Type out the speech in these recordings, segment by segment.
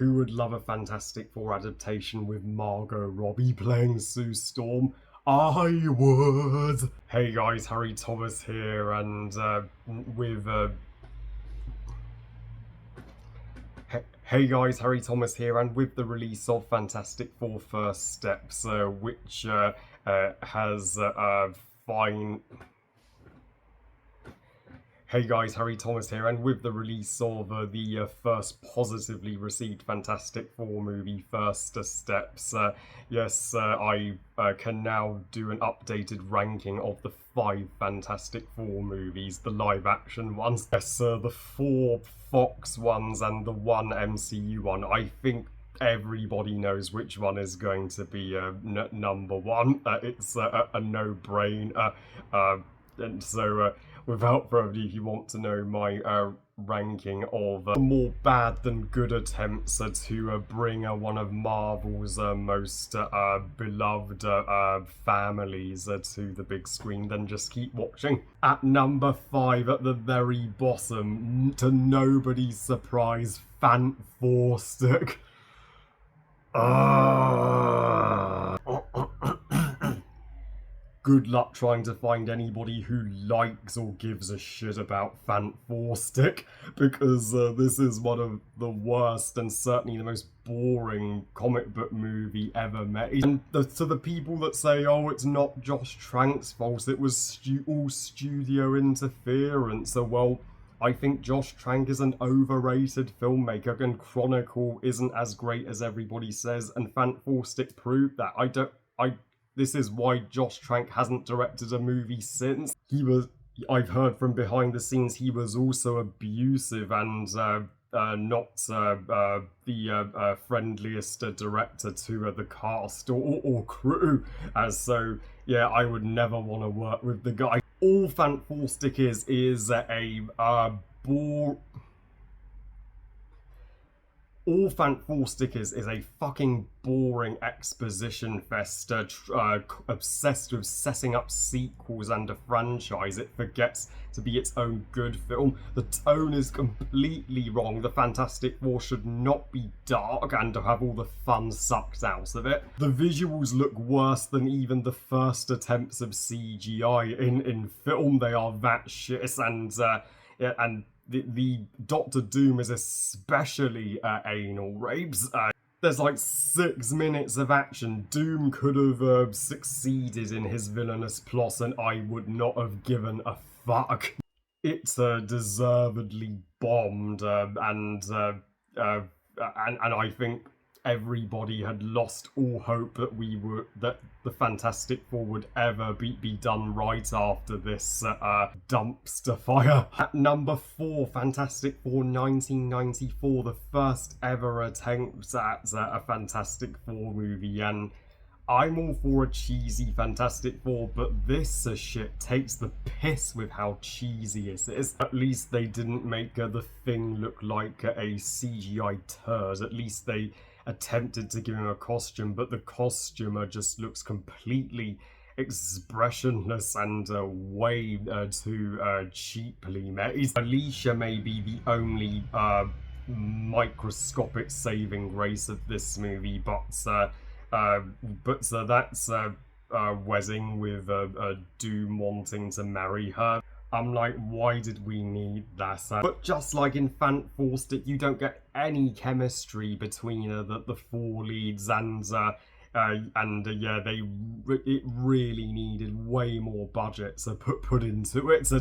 Who would love a Fantastic Four adaptation with Margot Robbie playing Sue Storm? I would! Hey guys, Harry Thomas here, and with Hey guys, Harry Thomas here, and with the release of Fantastic Four First Steps, which has fine. Hey guys, Harry Thomas here, and with the release of the first positively received Fantastic Four movie, First Steps, yes, I can now do an updated ranking of the 5 Fantastic Four movies, the live-action ones. Yes, the 4 Fox ones and the 1 MCU one. I think everybody knows which one is going to be number 1. It's a no-brainer. And so, without further ado, if you want to know my ranking of more bad than good attempts to bring one of Marvel's most beloved families to the big screen, then just keep watching. At number 5, at the very bottom, to nobody's surprise, Fant Stick. Good luck trying to find anybody who likes or gives a shit about Fant Stick, because this is one of the worst and certainly the most boring comic book movie ever made. And to the people that say, oh, it's not Josh Trank's fault, it was all studio interference, well, I think Josh Trank is an overrated filmmaker, and Chronicle isn't as great as everybody says, and Fant Stick proved that. This is why Josh Trank hasn't directed a movie since. I've heard from behind the scenes, he was also abusive and not the friendliest director to the cast or crew. So, yeah, I would never want to work with the guy. All Fant Stick is a bore. All Fant Stick is a fucking boring exposition fest, obsessed with setting up sequels and a franchise. It forgets to be its own good film. The tone is completely wrong. The Fantastic Four should not be dark and to have all the fun sucked out of it. The visuals look worse than even the first attempts of CGI in film. They are that shit, and the Doctor Doom is especially anal rapes. There's like 6 minutes of action. Doom could have succeeded in his villainous plot, and I would not have given a fuck. It's deservedly bombed, and I think everybody had lost all hope that the Fantastic Four would ever be done right after this dumpster fire. At number 4, Fantastic Four 1994, the first ever attempt at a Fantastic Four movie, and I'm all for a cheesy Fantastic Four, but this shit takes the piss with how cheesy it is. At least they didn't make the Thing look like a CGI turd. At least they attempted to give him a costume, but the costumer just looks completely expressionless and way too cheaply made. Alicia may be the only microscopic saving grace of this movie, but that's Wedding with Doom wanting to marry her. I'm like, why did we need that? But just like in Fant Stick, you don't get any chemistry between the 4 leads, and it really needed way more budget to put into it so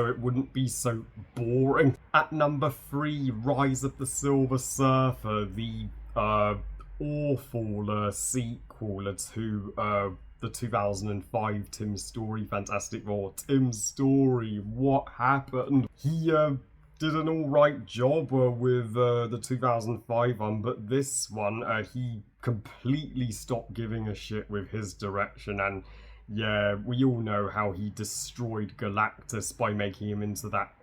it wouldn't be so boring. At number 3, Rise of the Silver Surfer, the awful sequel to the 2005 Tim Story Fantastic Four. Tim Story, what happened? He did an alright job with the 2005 one, but this one, he completely stopped giving a shit with his direction, and yeah, we all know how he destroyed Galactus by making him into that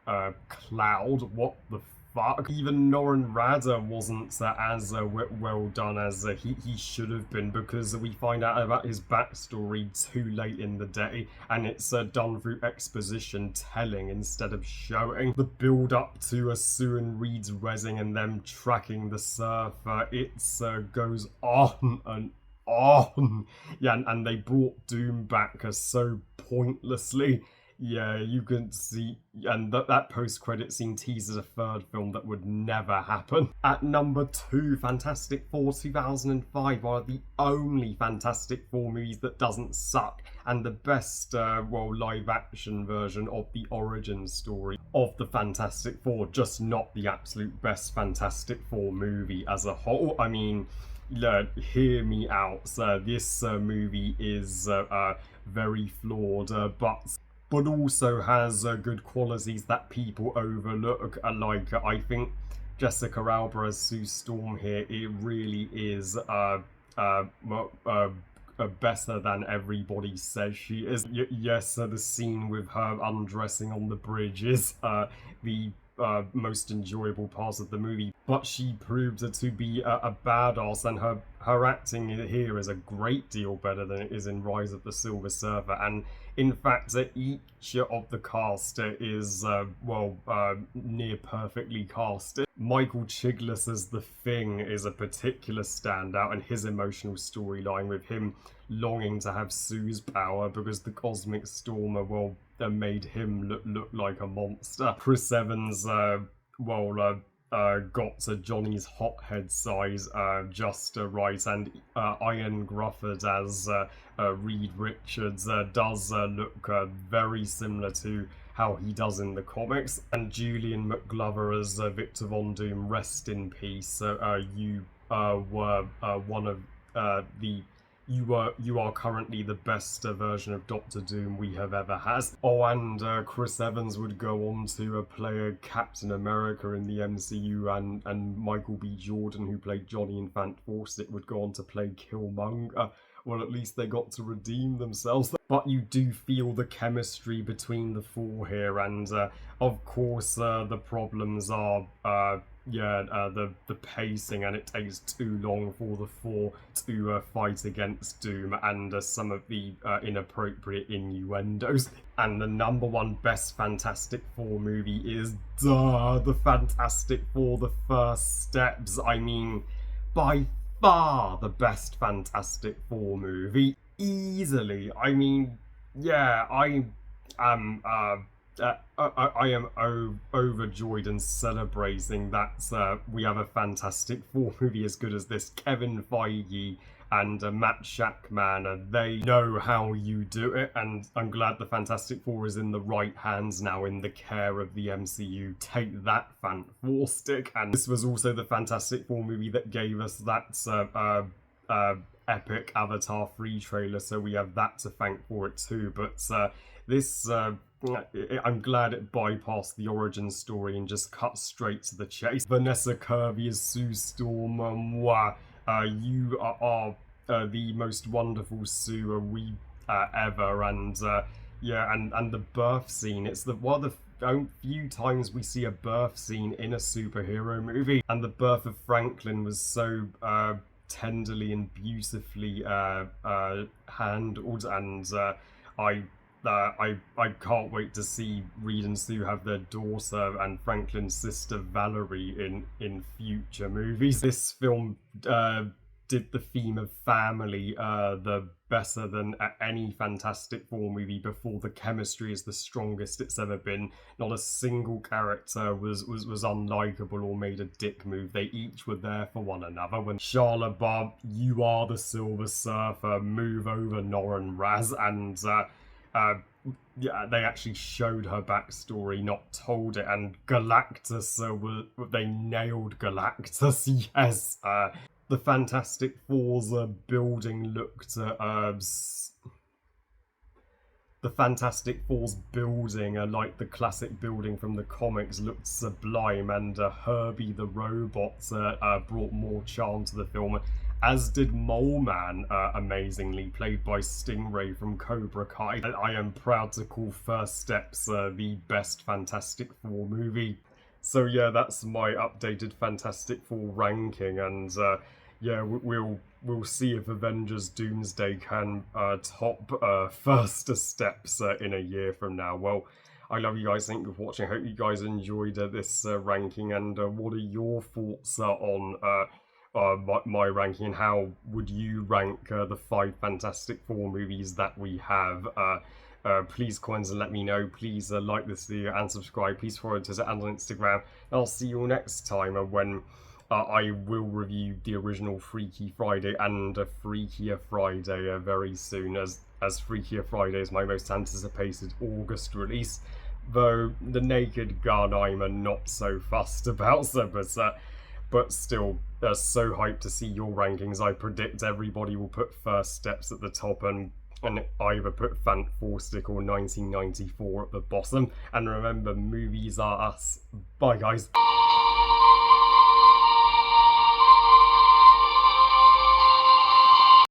cloud. What the fuck. Even Norrin Rada wasn't as well done as he should have been, because we find out about his backstory too late in the day, and it's done through exposition telling instead of showing. The build up to Sue and Reed's rezzing and them tracking the surfer, it goes on and on. Yeah, and they brought Doom back so pointlessly. Yeah, you can see, and that post-credit scene teases a third film that would never happen. At number 2, Fantastic Four 2005, one of the only Fantastic Four movies that doesn't suck, and the best, live-action version of the origin story of the Fantastic Four, just not the absolute best Fantastic Four movie as a whole. I mean, hear me out. This movie is very flawed, but also has good qualities that people overlook. I think Jessica Alba as Sue Storm here, it really is better than everybody says she is. Yes, the scene with her undressing on the bridge is the most enjoyable part of the movie, but she proved to be a badass, and her acting here is a great deal better than it is in Rise of the Silver Surfer. And in fact, each of the cast is near perfectly cast. Michael Chiglis as the Thing is a particular standout, and his emotional storyline with him longing to have Sue's power because the Cosmic Stormer made him look like a monster. Chris Evans got Johnny's hothead size just right, and Ian Grufford as Reed Richards does look very similar to how he does in the comics. And Julian McGlover as Victor Von Doom, rest in peace. You were one of the you are currently the best version of Doctor Doom we have ever had. Oh, and Chris Evans would go on to play Captain America in the MCU, and Michael B. Jordan, who played Johnny in Fant would go on to play Killmonger. Well, at least they got to redeem themselves. But you do feel the chemistry between the four here, and of course the problems are the pacing, and it takes too long for the four to fight against Doom, and some of the inappropriate innuendos. And the number one best Fantastic Four movie is the Fantastic Four: The First Steps. I mean, by far the best Fantastic Four movie, easily. I mean, yeah, I am overjoyed and celebrating that we have a Fantastic Four movie as good as this. Kevin Feige and Matt Shackman, they know how you do it, and I'm glad the Fantastic Four is in the right hands now, in the care of the MCU. Take that, Fant Four Stick. And this was also the Fantastic Four movie that gave us that epic Avatar 3 trailer, so we have that to thank for it too. But this I'm glad it bypassed the origin story and just cut straight to the chase. Vanessa Kirby as Sue Storm. You are the most wonderful Sue we ever, and and the birth scene. It's one of the few times we see a birth scene in a superhero movie, and the birth of Franklin was so tenderly and beautifully handled, and I can't wait to see Reed and Sue have their daughter and Franklin's sister Valerie in future movies. This film did the theme of family the better than any Fantastic Four movie before. The chemistry is the strongest it's ever been. Not a single character was unlikable or made a dick move. They each were there for one another. When Charla Bob, you are the Silver Surfer, move over Norrin Raz, and they actually showed her backstory, not told it. And Galactus, they nailed Galactus. Yes, the Fantastic Four's building looked the Fantastic Four's building, like the classic building from the comics, looked sublime, and Herbie the robot brought more charm to the film, as did Mole Man, amazingly, played by Stingray from Cobra Kai. I am proud to call First Steps the best Fantastic Four movie. So yeah, that's my updated Fantastic Four ranking, and yeah, we'll see if Avengers Doomsday can top First Steps in a year from now. Well, I love you guys. Thank you for watching. I hope you guys enjoyed this ranking, and what are your thoughts on my ranking, and how would you rank the 5 Fantastic Four movies that we have? Please comments and let me know. Please like this video and subscribe. Please follow Twitter and on Instagram. And I'll see you all next time when I will review the original Freaky Friday and a Freakier Friday very soon, as Freakier Friday is my most anticipated August release. Though the Naked Gun I'm not so fussed about, so but still so hyped to see your rankings. I predict everybody will put First Steps at the top and either put Fant 4-Stick or 1994 at the bottom. And remember, movies are us. Bye, guys.